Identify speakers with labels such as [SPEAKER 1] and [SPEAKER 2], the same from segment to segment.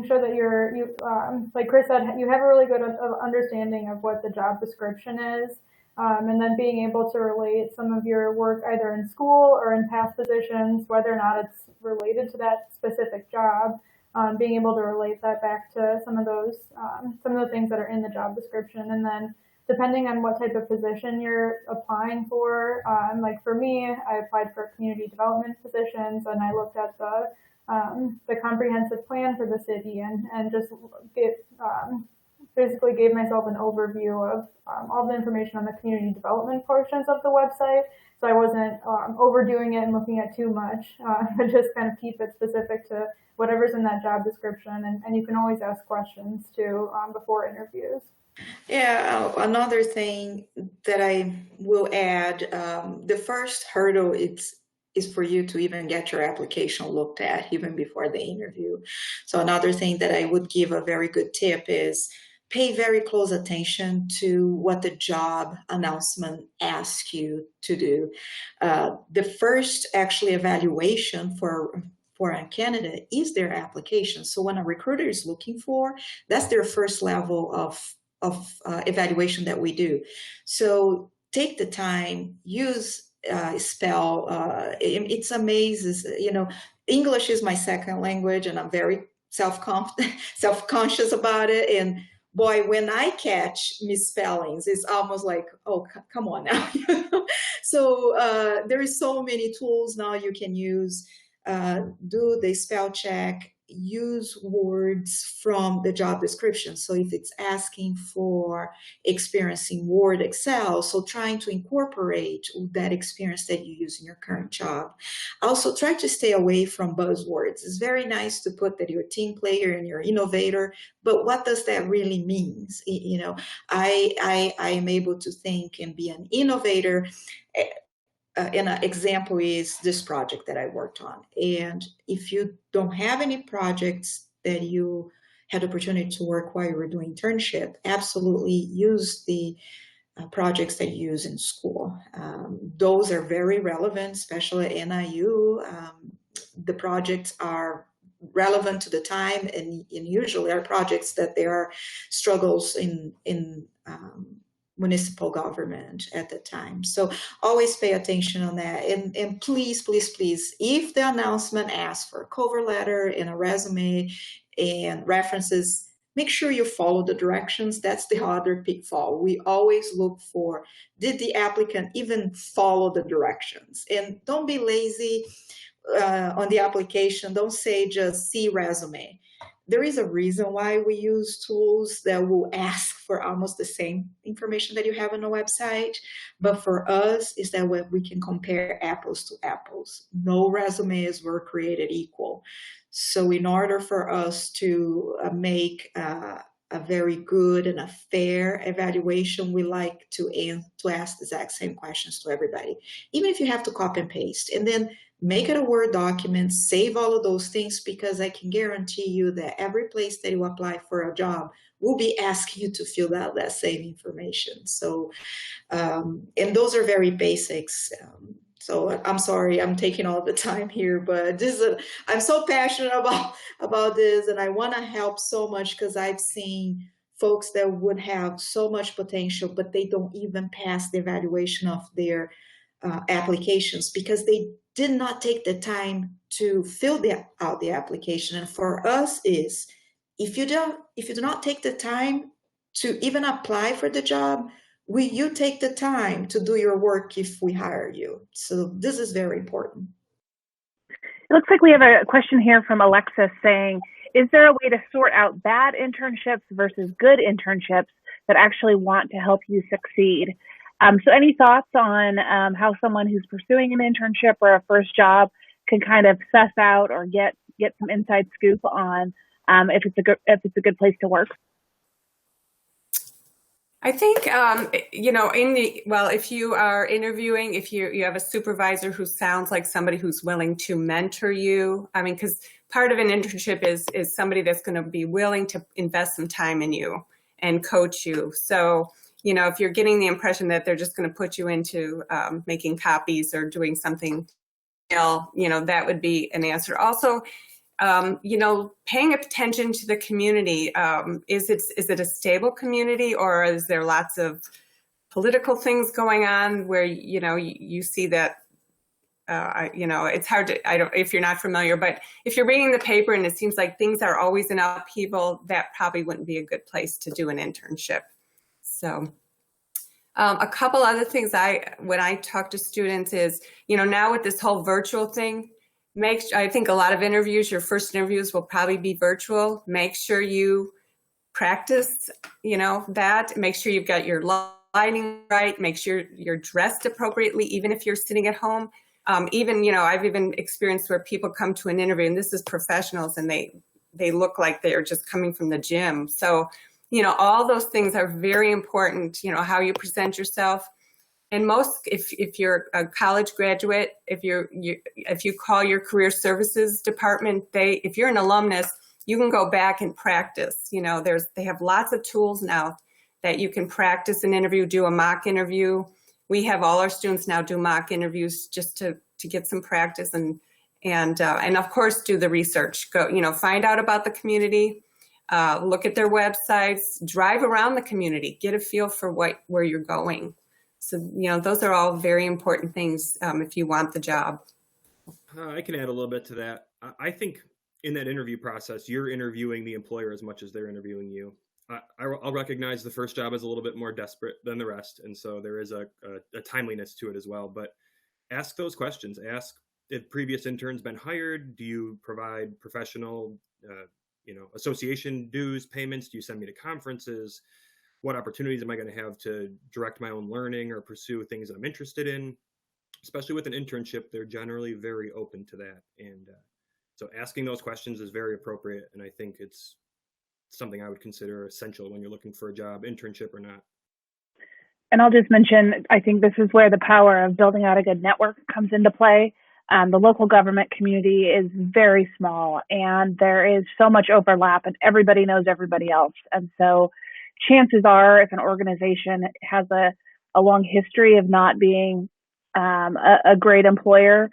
[SPEAKER 1] making sure that like Chris said, you have a really good understanding of what the job description is, and then being able to relate some of your work either in school or in past positions, whether or not it's related to that specific job, being able to relate that back to some of the things that are in the job description, and then depending on what type of position you're applying for. Like for me, I applied for community development positions, and I looked at the comprehensive plan for the city, and just basically gave myself an overview of all the information on the community development portions of the website. So I wasn't overdoing it and looking at too much, but just kind of keep it specific to whatever's in that job description. And you can always ask questions too before interviews.
[SPEAKER 2] Yeah, another thing that I will add, the first hurdle is for you to even get your application looked at even before the interview. So another thing that I would give a very good tip is pay very close attention to what the job announcement asks you to do. The first actually evaluation for a candidate is their application. So when a recruiter is looking for, that's their first level of evaluation that we do. So take the time, use spell. It's amazing. English is my second language, and I'm very self-conscious about it. And boy, when I catch misspellings, it's almost like, oh, come on now. So there is so many tools now you can use. Do the spell check, use words from the job description. So if it's asking for experience in Word, Excel, so trying to incorporate that experience that you use in your current job. Also try to stay away from buzzwords. It's very nice to put that you're a team player and you're an innovator, but what does that really mean? I am able to think and be an innovator. And an example is this project that I worked on. And if you don't have any projects that you had the opportunity to work while you were doing internship, absolutely use the projects that you use in school. Those are very relevant, especially at NIU. The projects are relevant to the time, and usually are projects that there are struggles in municipal government at the time. So always pay attention on that. And please, please, please, if the announcement asks for a cover letter and a resume and references, make sure you follow the directions. That's the other pitfall. We always look for, did the applicant even follow the directions? And don't be lazy on the application. Don't say just see resume. There is a reason why we use tools that will ask for almost the same information that you have on a website. But for us, is that way we can compare apples to apples. No resumes were created equal. So in order for us to make a very good and a fair evaluation, we like to ask the exact same questions to everybody, even if you have to copy and paste. And then make it a Word document, save all of those things, because I can guarantee you that every place that you apply for a job will be asking you to fill out that same information. So, and those are very basics. So I'm sorry, I'm taking all the time here, but I'm so passionate about this, and I want to help so much, because I've seen folks that would have so much potential, but they don't even pass the evaluation of their applications because they did not take the time to fill out the application. And for us is, if you do not take the time to even apply for the job, will you take the time to do your work if we hire you? So this is very important.
[SPEAKER 3] It looks like we have a question here from Alexis saying, is there a way to sort out bad internships versus good internships that actually want to help you succeed? So any thoughts on how someone who's pursuing an internship or a first job can kind of suss out or get some inside scoop on if it's a good place to work?
[SPEAKER 4] I think, if you are interviewing, if you have a supervisor who sounds like somebody who's willing to mentor you, I mean, because part of an internship is somebody that's going to be willing to invest some time in you and coach you. So, if you're getting the impression that they're just going to put you into making copies or doing something, that would be an answer. Also, paying attention to the community. Is it a stable community, or is there lots of political things going on where, you see that, it's hard to, if you're not familiar, but if you're reading the paper and it seems like things are always in upheaval, that probably wouldn't be a good place to do an internship. So a couple other things when I talk to students is, now with this whole virtual thing, I think a lot of interviews, your first interviews will probably be virtual. Make sure you practice, that. Make sure you've got your lighting right. Make sure you're dressed appropriately, even if you're sitting at home. I've even experienced where people come to an interview, and this is professionals, and they look like they're just coming from the gym. So, all those things are very important, how you present yourself. And if you're a college graduate, if you call your career services department, if you're an alumnus, you can go back and practice. They have lots of tools now that you can practice an interview, do a mock interview. We have all our students now do mock interviews just to get some practice and of course do the research. Go, find out about the community, look at their websites, drive around the community, get a feel for where you're going. So, those are all very important things if you want the job.
[SPEAKER 5] I can add a little bit to that. I think in that interview process, you're interviewing the employer as much as they're interviewing you. I'll recognize the first job is a little bit more desperate than the rest. And so there is a timeliness to it as well. But ask those questions. Ask if previous interns been hired. Do you provide professional, association dues, payments? Do you send me to conferences? What opportunities am I going to have to direct my own learning or pursue things that I'm interested in? Especially with an internship, they're generally very open to that. And so asking those questions is very appropriate. And I think it's something I would consider essential when you're looking for a job, internship or not.
[SPEAKER 3] And I'll just mention, I think this is where the power of building out a good network comes into play. The local government community is very small, and there is so much overlap, and everybody knows everybody else. And so chances are, if an organization has a long history of not being a great employer,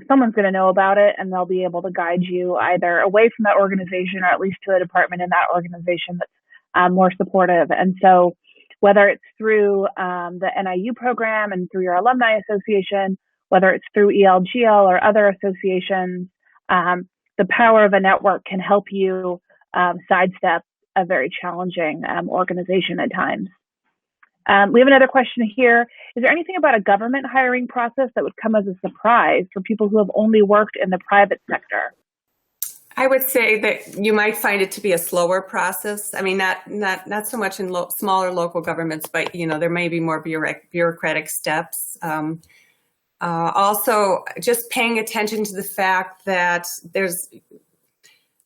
[SPEAKER 3] someone's going to know about it, and they'll be able to guide you either away from that organization or at least to a department in that organization that's more supportive. And so whether it's through the NIU program and through your alumni association, whether it's through ELGL or other associations, the power of a network can help you sidestep a very challenging organization at times. We have another question here. Is there anything about a government hiring process that would come as a surprise for people who have only worked in the private sector?
[SPEAKER 4] I would say that you might find it to be a slower process. I mean, not so much in smaller local governments, but there may be more bureaucratic steps. Also, just paying attention to the fact that there's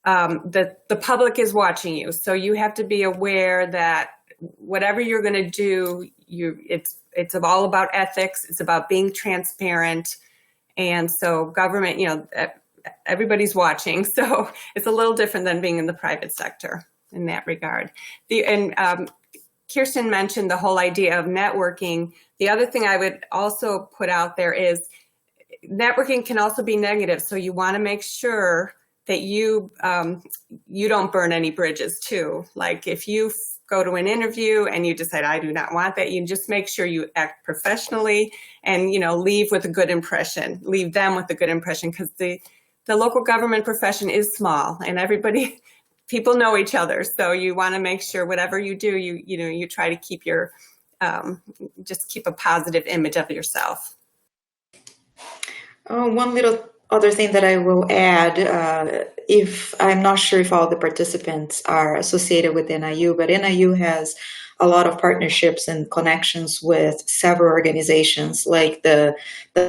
[SPEAKER 4] the public is watching you, so you have to be aware that whatever you're going to do, it's all about ethics. It's about being transparent, and so government, everybody's watching. So it's a little different than being in the private sector in that regard. Kirsten mentioned the whole idea of networking. The other thing I would also put out there is networking can also be negative. So you want to make sure that you don't burn any bridges too. Like if you go to an interview and you decide, I do not want that, you just make sure you act professionally and, leave with a good impression, leave them with a good impression, because the local government profession is small and people know each other. So you want to make sure whatever you do, you try to keep just keep a positive image of yourself.
[SPEAKER 2] One little other thing that I will add, if I'm not sure if all the participants are associated with NIU, but NIU has a lot of partnerships and connections with several organizations like the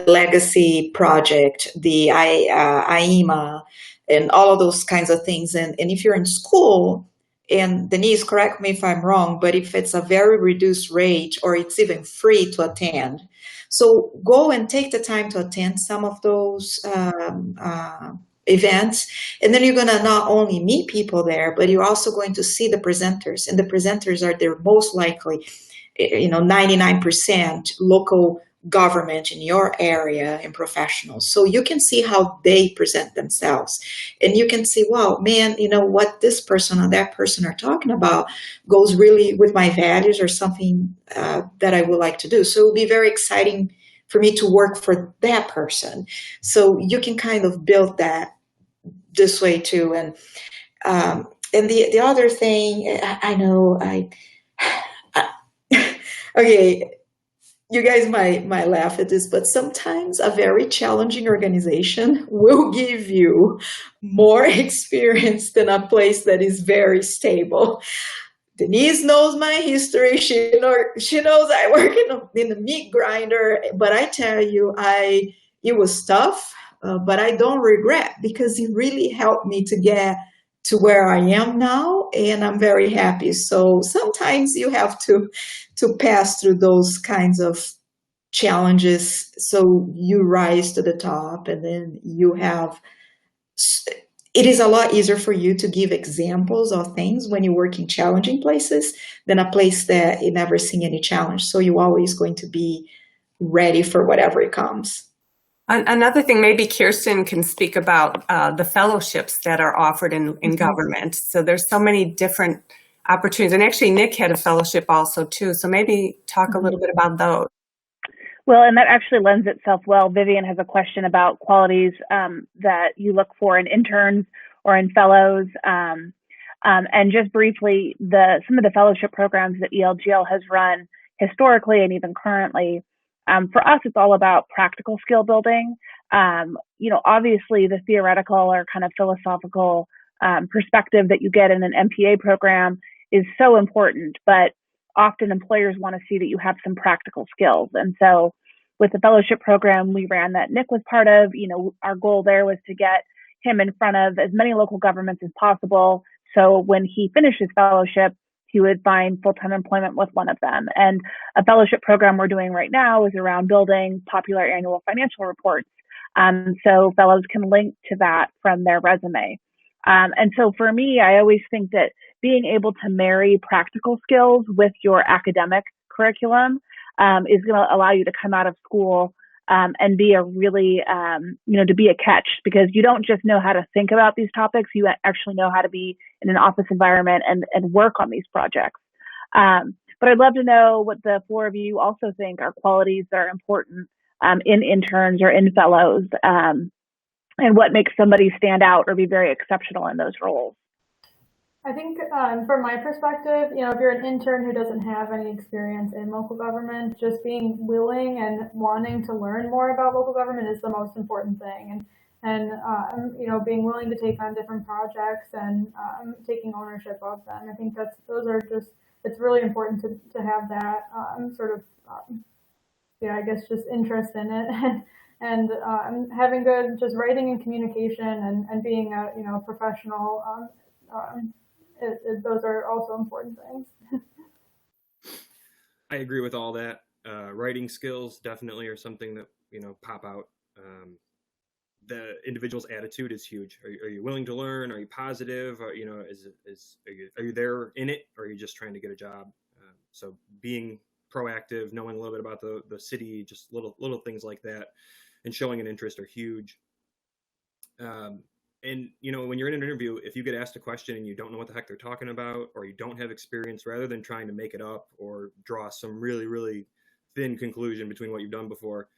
[SPEAKER 2] Legacy Project, the IEMA, and all of those kinds of things. And if you're in school, and Denise, correct me if I'm wrong, but if it's a very reduced rate or it's even free to attend, so go and take the time to attend some of those events. And then you're going to not only meet people there, but you're also going to see the presenters. And the presenters are most likely, 99% local government in your area and professionals. So you can see how they present themselves. And you can see, wow, man, you know, what this person or that person are talking about goes really with my values or something that I would like to do. So it will be very exciting for me to work for that person. So you can kind of build that this way too. And the other thing, I know okay, you guys might laugh at this, but sometimes a very challenging organization will give you more experience than a place that is very stable. Denise knows my history. She knows I work in the meat grinder, but I tell you, it was tough, but I don't regret because it really helped me to get to where I am now, and I'm very happy. So sometimes you have to pass through those kinds of challenges so you rise to the top, and then you have it is a lot easier for you to give examples of things when you work in challenging places than a place that you never seen any challenge. So you're always going to be ready for whatever it comes.
[SPEAKER 4] Another thing, maybe Kirsten can speak about the fellowships that are offered in government. So there's so many different opportunities. And actually, Nick had a fellowship also, too. So maybe talk a little bit about those.
[SPEAKER 3] Well, and that actually lends itself well. Vivian has a question about qualities that you look for in interns or in fellows. And just briefly, some of the fellowship programs that ELGL has run historically and even currently, for us, it's all about practical skill building. Obviously, the theoretical or kind of philosophical perspective that you get in an MPA program is so important, but often employers want to see that you have some practical skills. And so with the fellowship program we ran that Nick was part of, our goal there was to get him in front of as many local governments as possible. So when he finished his fellowship, he would find full-time employment with one of them. And a fellowship program we're doing right now is around building popular annual financial reports. So fellows can link to that from their resume. And so for me, I always think that being able to marry practical skills with your academic curriculum is going to allow you to come out of school and be a really, to be a catch, because you don't just know how to think about these topics, you actually know how to be in an office environment and work on these projects. But I'd love to know what the four of you also think are qualities that are important in interns or in fellows, and what makes somebody stand out or be very exceptional in those roles.
[SPEAKER 1] I think from my perspective, if you're an intern who doesn't have any experience in local government, just being willing and wanting to learn more about local government is the most important thing. And being willing to take on different projects and taking ownership of them. I think it's really important to have that just interest in it. And having good just writing and communication and being a professional, those are also important things.
[SPEAKER 5] I agree with all that. Writing skills definitely are something that pop out. The individual's attitude is huge. Are you willing to learn? Are you positive? Are you there in it, or are you just trying to get a job? So being proactive, knowing a little bit about the city, just little things like that, and showing an interest are huge. And when you're in an interview, if you get asked a question and you don't know what the heck they're talking about, or you don't have experience, rather than trying to make it up or draw some really, really thin conclusion between what you've done before,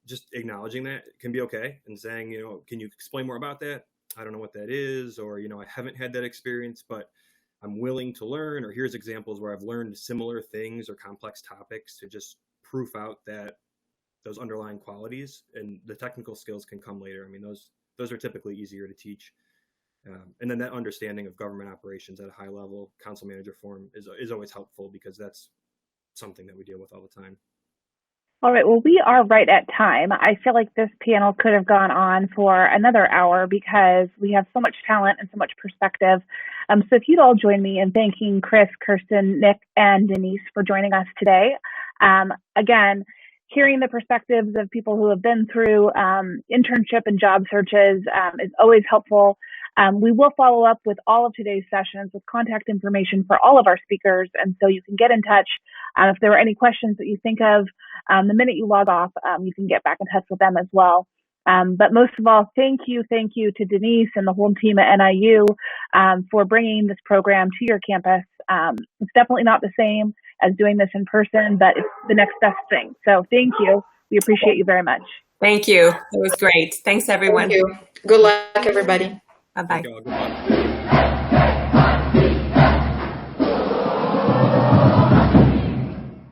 [SPEAKER 5] just acknowledging that can be okay, and saying, can you explain more about that? I don't know what that is, or, I haven't had that experience, but I'm willing to learn, or here's examples where I've learned similar things or complex topics, to just proof out that those underlying qualities, and the technical skills can come later. I mean, those are typically easier to teach. And then that understanding of government operations at a high level, council manager form, is always helpful, because that's something that we deal with all the time.
[SPEAKER 3] All right, well, we are right at time. I feel like this panel could have gone on for another hour, because we have so much talent and so much perspective. So if you'd all join me in thanking Chris, Kirsten, Nick, and Denise for joining us today. Again, hearing the perspectives of people who have been through internship and job searches is always helpful. We will follow up with all of today's sessions with contact information for all of our speakers, and so you can get in touch. If there are any questions that you think of, the minute you log off, you can get back in touch with them as well. But most of all, thank you to Denise and the whole team at NIU for bringing this program to your campus. It's definitely not the same as doing this in person, but it's the next best thing. So thank you. We appreciate you very much.
[SPEAKER 4] Thank you. It was great. Thanks, everyone.
[SPEAKER 2] Thank you. Good luck, everybody.
[SPEAKER 4] Bye-bye.
[SPEAKER 5] Thank you all. Good luck.